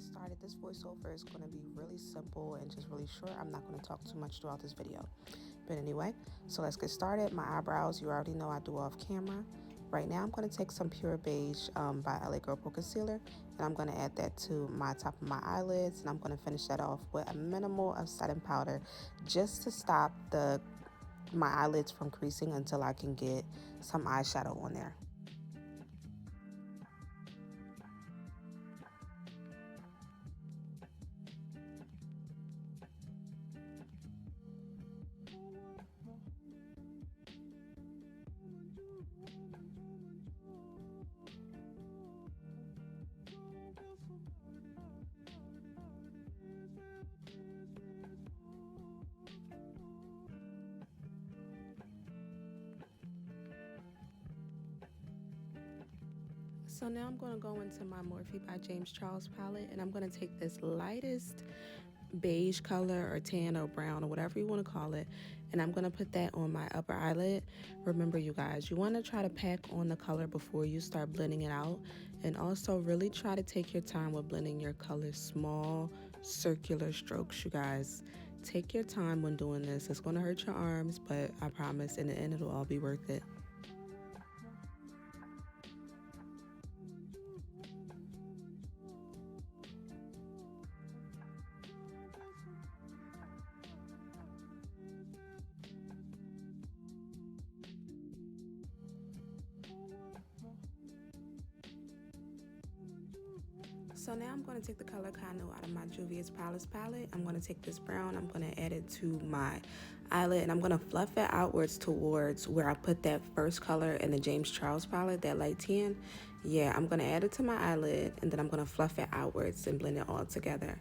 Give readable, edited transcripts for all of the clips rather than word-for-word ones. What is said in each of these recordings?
started, this voiceover is going to be really simple and just really short. I'm not going to talk too much throughout this video. But anyway, so let's get started. My eyebrows, you already know I do off camera. Right now, I'm going to take some Pure Beige by LA Girl Pro Concealer, and I'm going to add that to my top of my eyelids, and I'm going to finish that off with a minimal of setting powder just to stop my eyelids from creasing until I can get some eyeshadow on there. So now I'm going to go into my Morphe by James Charles palette, and I'm going to take this lightest beige color or tan or brown or whatever you want to call it, and I'm going to put that on my upper eyelid. Remember, you guys, you want to try to pack on the color before you start blending it out, and also really try to take your time with blending your color. Small circular strokes, you guys. Take your time when doing this. It's going to hurt your arms, but I promise in the end it'll all be worth it. So now I'm going to take the color Kanu out of my Juvia's Palace palette. I'm going to take this brown, I'm going to add it to my eyelid, and I'm going to fluff it outwards towards where I put that first color in the James Charles palette, that light tan. Yeah, I'm going to add it to my eyelid, and then I'm going to fluff it outwards and blend it all together.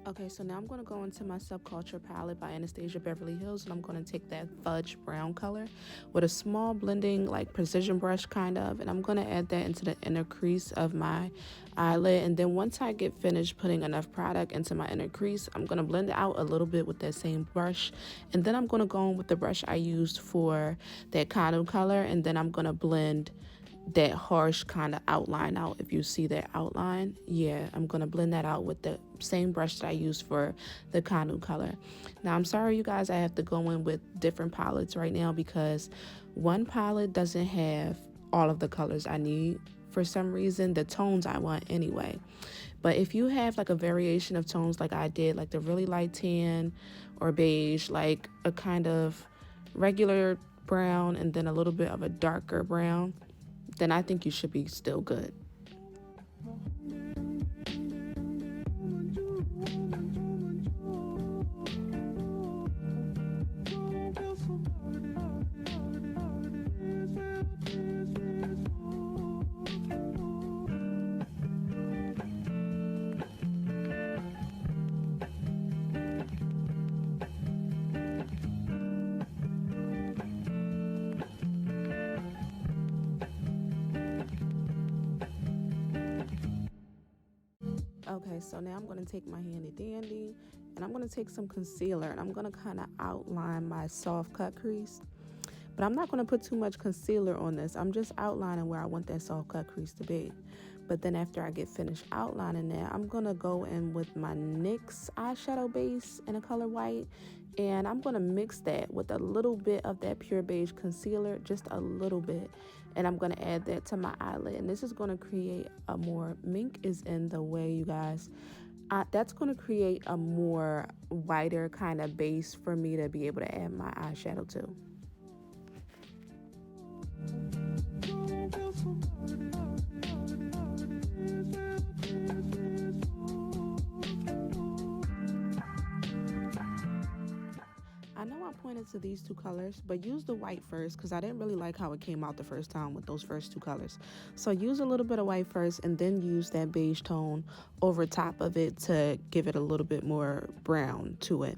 Okay, so now I'm going to go into my Subculture Palette by Anastasia Beverly Hills, and I'm going to take that fudge brown color with a small blending, like precision brush kind of, and I'm going to add that into the inner crease of my eyelid. And then once I get finished putting enough product into my inner crease, I'm going to blend it out a little bit with that same brush, and then I'm going to go in with the brush I used for that Kanu color, and then I'm going to blend that harsh kind of outline out. If you see that outline, yeah, I'm gonna blend that out with the same brush that I used for the Kanu color. Now I'm sorry you guys, I have to go in with different palettes right now because one palette doesn't have all of the colors I need for some reason, the tones I want anyway. But if you have like a variation of tones like I did, like the really light tan or beige, like a kind of regular brown and then a little bit of a darker brown, then I think you should be still good. Okay, so now I'm going to take my handy dandy and I'm going to take some concealer and I'm going to kind of outline my soft cut crease. But I'm not going to put too much concealer on this. I'm just outlining where I want that soft cut crease to be. But then after I get finished outlining that, I'm going to go in with my NYX eyeshadow base in a color white. And I'm going to mix that with a little bit of that Pure Beige concealer, just a little bit. And I'm going to add that to my eyelid. And this is going to create a more, mink is in the way, you guys. That's going to create a more whiter kind of base for me to be able to add my eyeshadow to. pointed to these two colors, but use the white first because I didn't really like how it came out the first time with those first two colors. So use a little bit of white first and then use that beige tone over top of it to give it a little bit more brown to it.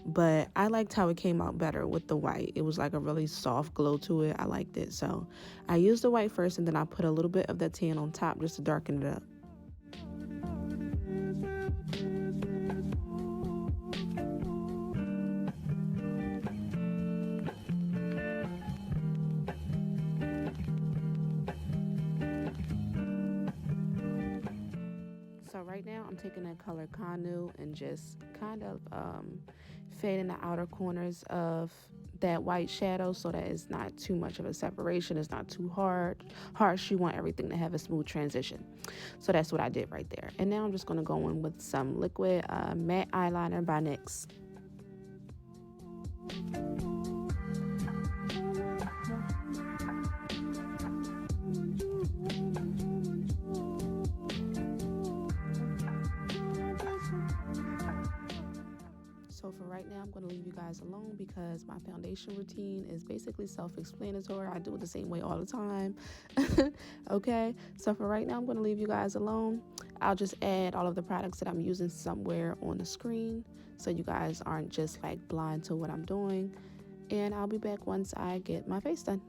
But I liked how it came out better with the white. It was like a really soft glow to it. I liked it. So I used the white first and then I put a little bit of that tan on top just to darken it up. So right now I'm taking that color Canu and just kind of fading the outer corners of that white shadow so that it's not too much of a separation. It's not too harsh. You want everything to have a smooth transition. So that's what I did right there. And now I'm just going to go in with some liquid matte eyeliner by NYX. So for right now, I'm going to leave you guys alone because my foundation routine is basically self-explanatory. I do it the same way all the time. Okay, so for right now, I'm going to leave you guys alone. I'll just add all of the products that I'm using somewhere on the screen so you guys aren't just like blind to what I'm doing. And I'll be back once I get my face done.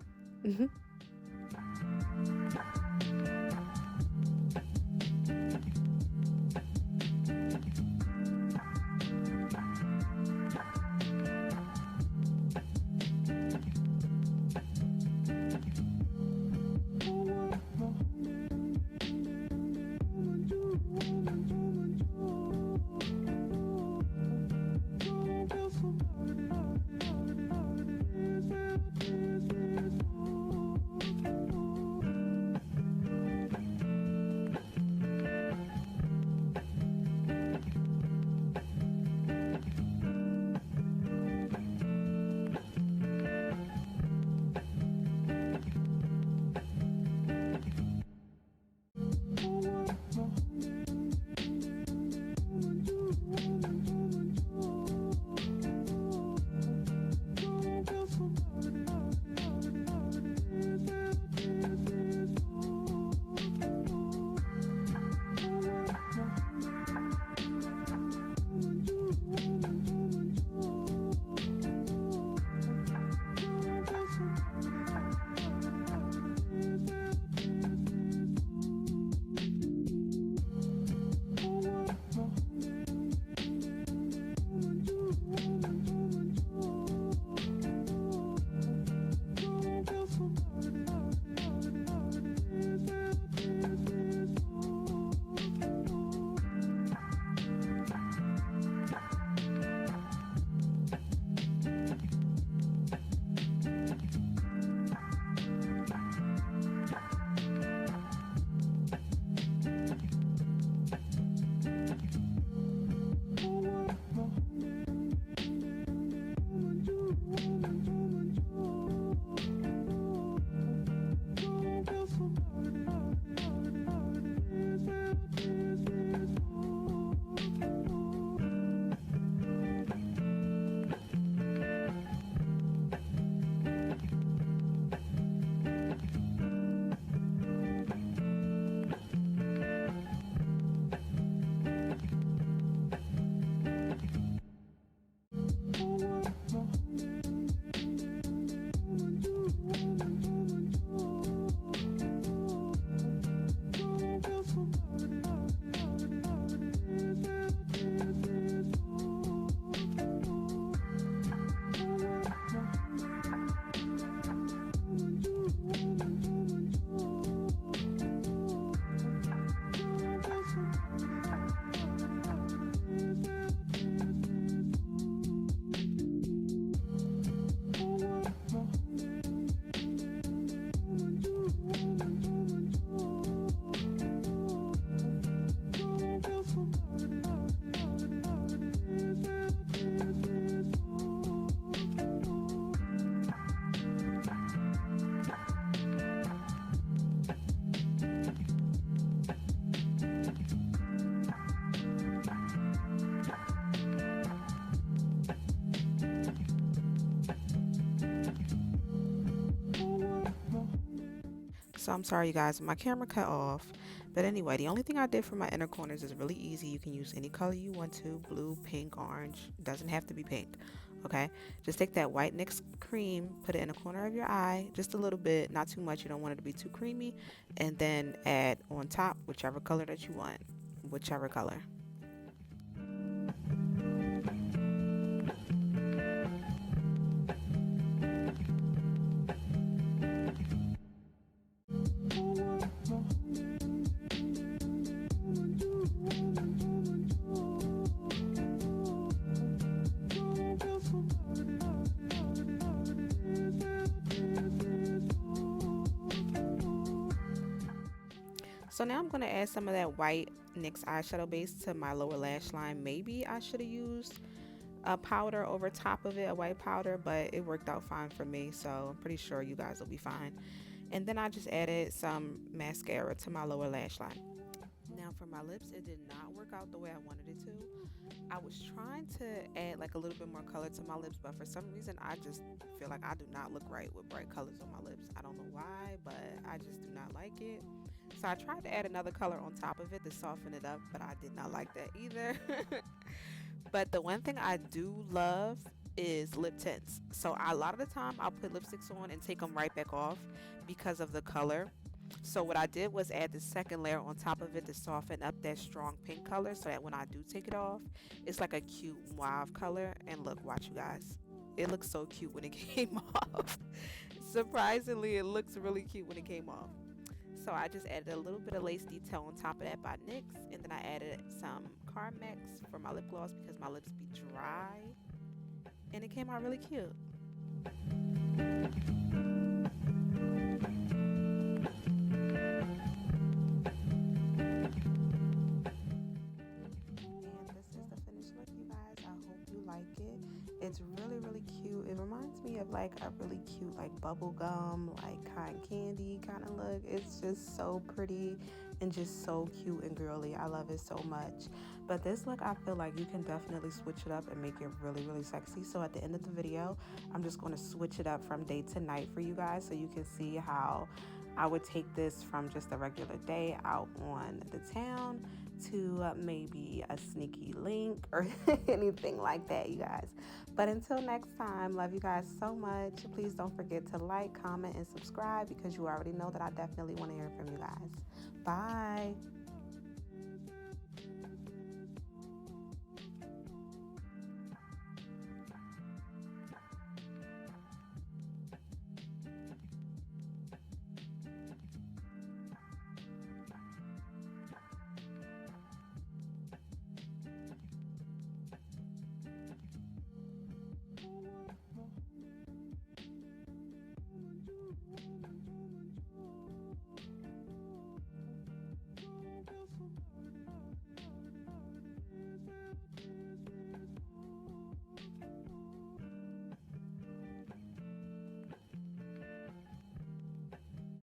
So I'm sorry you guys, my camera cut off. But anyway, the only thing I did for my inner corners is really easy. You can use any color you want to, blue, pink, orange. It doesn't have to be pink. Okay, just take that white NYX cream, put it in the corner of your eye, just a little bit, not too much. You don't want it to be too creamy. And then add on top whichever color that you want, whichever color. So now I'm going to add some of that white NYX eyeshadow base to my lower lash line. Maybe I should have used a powder over top of it, a white powder, but it worked out fine for me, so I'm pretty sure you guys will be fine. And then I just added some mascara to my lower lash line. Now for my lips, it did not work out the way I wanted it to. I was trying to add like a little bit more color to my lips, but for some reason I just feel like I do not look right with bright colors on my lips. I don't know why, but I just do not like it. So I tried to add another color on top of it to soften it up, but I did not like that either. But the one thing I do love is lip tints. So a lot of the time I'll put lipsticks on and take them right back off because of the color. So what I did was add the second layer on top of it to soften up that strong pink color so that when I do take it off, it's like a cute mauve color. And look, watch you guys. It looks so cute when it came off. Surprisingly, it looks really cute when it came off. So I just added a little bit of lace detail on top of that by NYX, and then I added some Carmex for my lip gloss because my lips be dry, and it came out really cute. It's really cute. It reminds me of like a really cute like bubble gum, like cotton candy kind of look. It's just so pretty and just so cute and girly. I love it so much. But this look, I feel like you can definitely switch it up and make it really sexy. So at the end of the video, I'm just going to switch it up from day to night for you guys so you can see how I would take this from just a regular day out on the town to maybe a sneaky link or anything like that, you guys. But until next time, love you guys so much. Please don't forget to like, comment, and subscribe because you already know that I definitely want to hear from you guys. Bye.